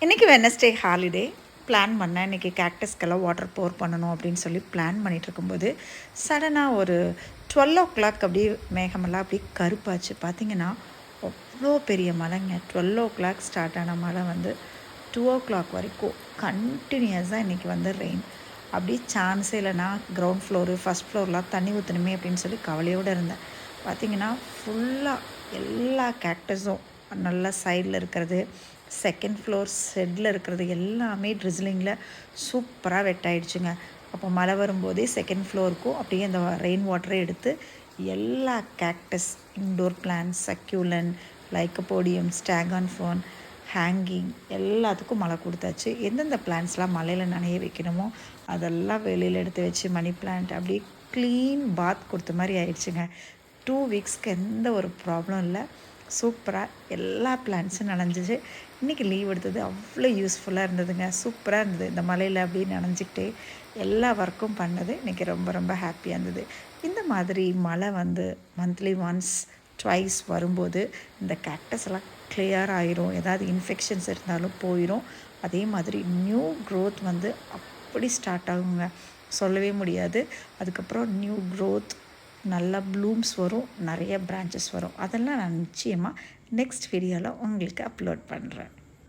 இன்றைக்கி Wednesday holiday plan பண்ணேன். இன்றைக்கி கேக்டஸ்க்கெல்லாம் வாட்டர் போர் பண்ணணும் அப்படின்னு சொல்லி பிளான் பண்ணிகிட்டு இருக்கும்போது சடனாக ஒரு 12 அப்படியே மேகமெல்லாம் அப்படியே கருப்பாச்சு. பார்த்திங்கன்னா அவ்வளோ பெரிய மழைங்க. 12 ஸ்டார்ட் ஆன மழை வந்து 2 வரைக்கும் கண்டினியூஸாக இன்றைக்கி வந்து ரெயின். அப்படியே சான்ஸே இல்லைனா கிரவுண்ட் ஃப்ளோரு ஃபஸ்ட் ஃப்ளோர்லாம் தண்ணி ஊற்றணுமே அப்படின்னு சொல்லி கவலையோடு இருந்தேன். பார்த்திங்கன்னா ஃபுல்லாக எல்லா கேக்டஸும் நல்லா சைடில் இருக்கிறது, செகண்ட் ஃப்ளோர் ஷெட்டில் இருக்கிறது எல்லாமே ட்ரிஸ்லிங்கில் சூப்பராக வெட்டாயிடுச்சுங்க. அப்போ மழை வரும்போதே செகண்ட் ஃப்ளோருக்கும் அப்படியே அந்த ரெயின் வாட்டரை எடுத்து எல்லா cactus, indoor plants, succulent, lycopodium, staghorn fern, hanging எல்லாத்துக்கும் மழை கொடுத்தாச்சு. எந்தெந்த பிளான்ஸ்லாம் மழையில் நனைய வைக்கணுமோ அதெல்லாம் வெளியில் எடுத்து வச்சு மணி பிளான்ட் அப்படியே க்ளீன் பாத் கொடுத்த மாதிரி ஆயிடுச்சுங்க. 2 வீக்ஸ்க்கு எந்த ஒரு ப்ராப்ளம் இல்லை. சூப்பராக எல்லா பிளான்ஸும் நனைஞ்சிச்சு. இன்றைக்கி லீவ் எடுத்தது அவ்வளோ யூஸ்ஃபுல்லாக இருந்ததுங்க. சூப்பராக இருந்தது. இந்த மழையில் அப்படியே நனைஞ்சிக்கிட்டே எல்லா ஒர்க்கும் பண்ணது இன்றைக்கி ரொம்ப ரொம்ப ஹாப்பியாக இருந்தது. இந்த மாதிரி மழை வந்து மந்த்லி ஒன்ஸ் ட்வைஸ் வரும்போது இந்த கேக்டஸ் எல்லாம் கிளியர் ஆயிரும். ஏதாவது இன்ஃபெக்ஷன்ஸ் இருந்தாலும் போயிடும். அதே மாதிரி நியூ க்ரோத் வந்து அப்படி ஸ்டார்ட் ஆகுங்க, சொல்லவே முடியாது. அதுக்கப்புறம் நியூ க்ரோத், நல்லா ப்ளூம்ஸ் வரும், நிறைய பிரான்ச்சஸ் வரும். அதெல்லாம் நான் நிச்சயமாக நெக்ஸ்ட் வீடியோவில் உங்களுக்கு அப்லோட் பண்ணுறேன்.